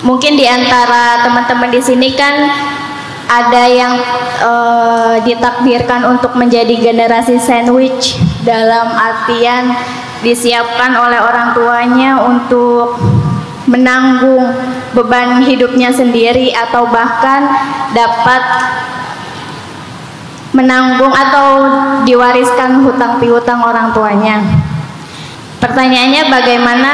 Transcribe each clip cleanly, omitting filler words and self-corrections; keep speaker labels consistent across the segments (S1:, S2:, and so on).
S1: Mungkin di antara teman-teman di sini kan ada yang ditakdirkan untuk menjadi generasi sandwich, dalam artian disiapkan oleh orang tuanya untuk menanggung beban hidupnya sendiri atau bahkan dapat menanggung atau diwariskan hutang piutang orang tuanya. Pertanyaannya, bagaimana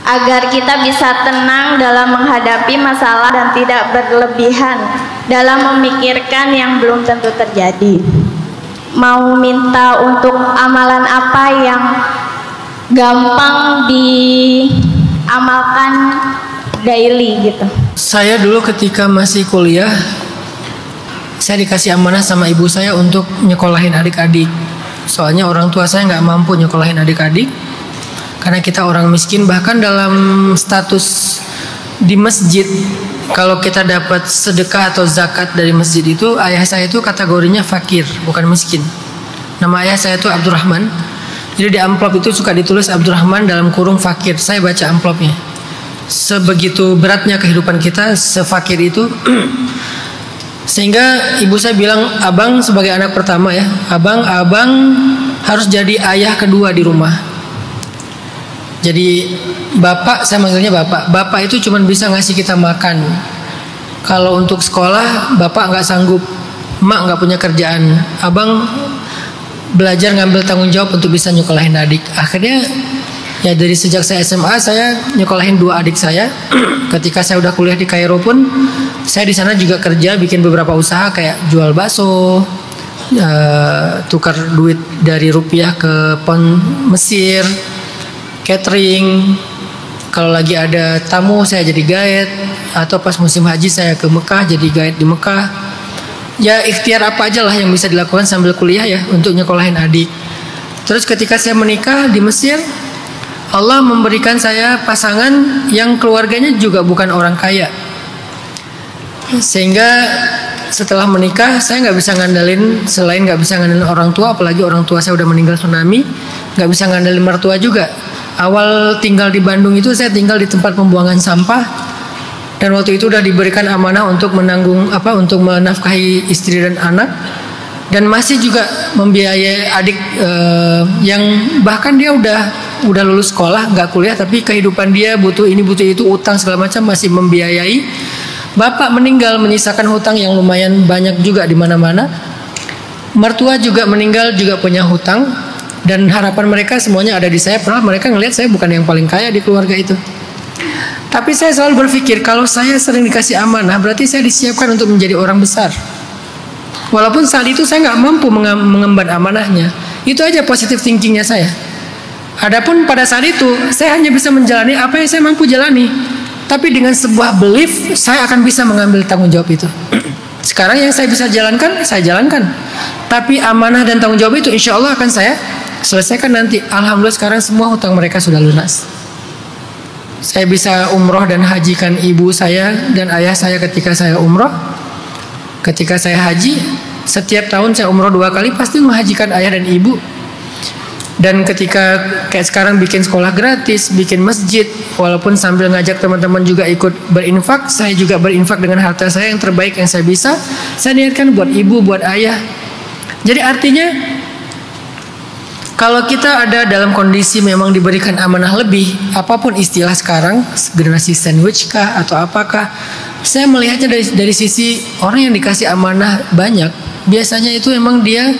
S1: agar kita bisa tenang dalam menghadapi masalah dan tidak berlebihan dalam memikirkan yang belum tentu terjadi? Mau minta untuk amalan apa yang gampang diamalkan daily gitu?
S2: Saya dulu ketika masih kuliah, saya dikasih amanah sama ibu saya untuk nyekolahin adik-adik. Soalnya orang tua saya nggak mampu nyekolahin adik-adik, karena kita orang miskin. Bahkan dalam status di masjid, kalau kita dapat sedekah atau zakat dari masjid itu, ayah saya itu kategorinya fakir, bukan miskin. Nama ayah saya itu Abdurrahman. Jadi di amplop itu suka ditulis Abdurrahman dalam kurung fakir. Saya baca amplopnya. Sebegitu beratnya kehidupan kita, sefakir itu. Sehingga ibu saya bilang, abang sebagai anak pertama ya, abang harus jadi ayah kedua di rumah. Jadi bapak, saya manggilnya bapak itu cuma bisa ngasih kita makan. Kalau untuk sekolah bapak nggak sanggup, emak nggak punya kerjaan, abang belajar ngambil tanggung jawab untuk bisa nyekolahin adik. Akhirnya ya dari sejak saya SMA saya nyekolahin 2 adik saya. Ketika saya udah kuliah di Kairo pun saya di sana juga kerja, bikin beberapa usaha kayak jual bakso, tukar duit dari rupiah ke pon Mesir, catering. Kalau lagi ada tamu saya jadi guide, atau pas musim haji saya ke Mekah jadi guide di Mekah. Ya ikhtiar apa aja lah yang bisa dilakukan sambil kuliah ya untuk nyekolahin adik. Terus ketika saya menikah di Mesir, Allah memberikan saya pasangan yang keluarganya juga bukan orang kaya. Sehingga setelah menikah saya nggak bisa ngandalin, selain nggak bisa ngandalin orang tua, apalagi orang tua saya udah meninggal tsunami, nggak bisa ngandalin mertua juga. Awal tinggal di Bandung itu saya tinggal di tempat pembuangan sampah, dan waktu itu udah diberikan amanah untuk menanggung untuk menafkahi istri dan anak, dan masih juga membiayai adik yang bahkan dia udah lulus sekolah, nggak kuliah, tapi kehidupan dia butuh ini butuh itu, utang segala macam, masih membiayai. Bapak meninggal menyisakan hutang yang lumayan banyak juga di mana-mana. Mertua juga meninggal, juga punya hutang, dan harapan mereka semuanya ada di saya. Padahal mereka ngelihat saya bukan yang paling kaya di keluarga itu. Tapi saya selalu berpikir, kalau saya sering dikasih amanah, berarti saya disiapkan untuk menjadi orang besar. Walaupun saat itu saya nggak mampu mengemban amanahnya. Itu aja positive thinkingnya saya. Adapun pada saat itu saya hanya bisa menjalani apa yang saya mampu jalani. Tapi dengan sebuah belief, saya akan bisa mengambil tanggung jawab itu. Sekarang yang saya bisa jalankan, saya jalankan. Tapi amanah dan tanggung jawab itu insya Allah akan saya selesaikan nanti. Alhamdulillah sekarang semua hutang mereka sudah lunas. Saya bisa umroh dan hajikan ibu saya dan ayah saya ketika saya umroh. Ketika saya haji, setiap tahun saya umroh 2 kali, pasti menghajikan ayah dan ibu. Dan ketika kayak sekarang bikin sekolah gratis, bikin masjid, walaupun sambil ngajak teman-teman juga ikut berinfak, saya juga berinfak dengan harta saya yang terbaik yang saya bisa. Saya niatkan buat ibu, buat ayah. Jadi artinya kalau kita ada dalam kondisi memang diberikan amanah lebih, apapun istilah sekarang, generasi sandwich kah atau apakah, saya melihatnya dari sisi orang yang dikasih amanah banyak. Biasanya itu memang dia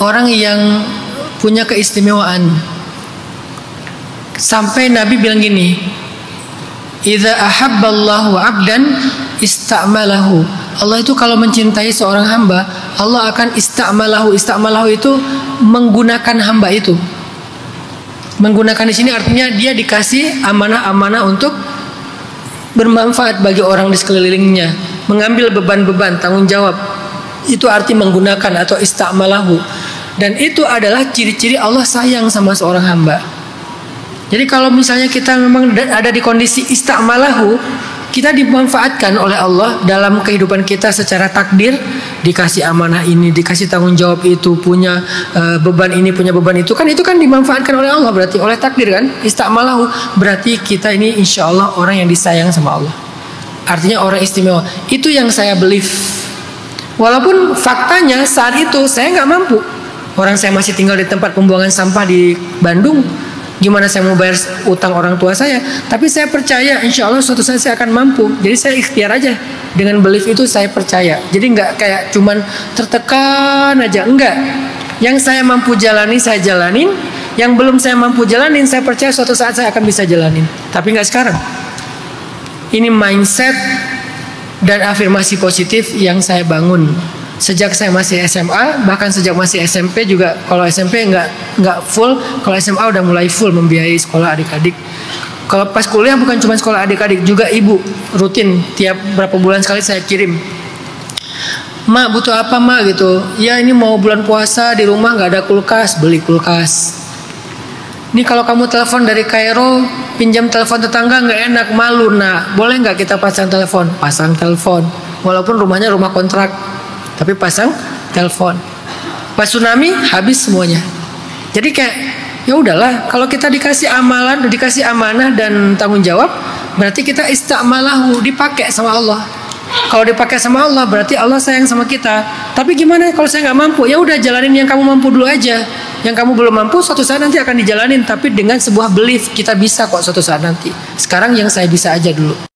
S2: orang yang punya keistimewaan. Sampai Nabi bilang gini, "Idza ahabballahu 'abdan ista'malahu." Allah itu kalau mencintai seorang hamba, Allah akan ista'malahu. Ista'malahu itu menggunakan hamba itu. Menggunakan di sini artinya dia dikasih amanah-amanah untuk bermanfaat bagi orang di sekelilingnya, mengambil beban-beban tanggung jawab. Itu arti menggunakan atau ista'malahu. Dan itu adalah ciri-ciri Allah sayang sama seorang hamba. Jadi kalau misalnya kita memang ada di kondisi ista'malahu, kita dimanfaatkan oleh Allah dalam kehidupan kita secara takdir, dikasih amanah ini, dikasih tanggung jawab itu, punya beban ini, punya beban itu kan dimanfaatkan oleh Allah, berarti oleh takdir kan, istamalahu, berarti kita ini insya Allah orang yang disayang sama Allah, artinya orang istimewa. Itu yang saya believe, walaupun faktanya saat itu saya nggak mampu, orang saya masih tinggal di tempat pembuangan sampah di Bandung. Gimana saya mau bayar utang orang tua saya? Tapi saya percaya insya Allah suatu saat saya akan mampu. Jadi saya ikhtiar aja. Dengan belief itu saya percaya. Jadi nggak kayak cuman tertekan aja. Enggak. Yang saya mampu jalani saya jalanin. Yang belum saya mampu jalanin saya percaya suatu saat saya akan bisa jalanin. Tapi nggak sekarang. Ini mindset dan afirmasi positif yang saya bangun sejak saya masih SMA, bahkan sejak masih SMP juga. Kalau SMP nggak full, kalau SMA udah mulai full membiayai sekolah adik-adik. Kalau pas kuliah bukan cuma sekolah adik-adik, juga ibu rutin tiap berapa bulan sekali saya kirim, "Mak butuh apa mak?" gitu. "Ya ini mau bulan puasa di rumah nggak ada kulkas, beli kulkas. Ini kalau kamu telepon dari Kairo, pinjam telepon tetangga nggak enak, malu nak. Boleh nggak kita pasang telepon?" Pasang telepon, walaupun rumahnya rumah kontrak, tapi pasang telepon. Pas tsunami habis semuanya. Jadi kayak ya udahlah, kalau kita dikasih amalan, dikasih amanah dan tanggung jawab, berarti kita istamalahu, dipakai sama Allah. Kalau dipakai sama Allah berarti Allah sayang sama kita. Tapi gimana kalau saya nggak mampu? Ya udah jalanin yang kamu mampu dulu aja. Yang kamu belum mampu suatu saat nanti akan dijalanin, tapi dengan sebuah belief kita bisa kok suatu saat nanti. Sekarang yang saya bisa aja dulu.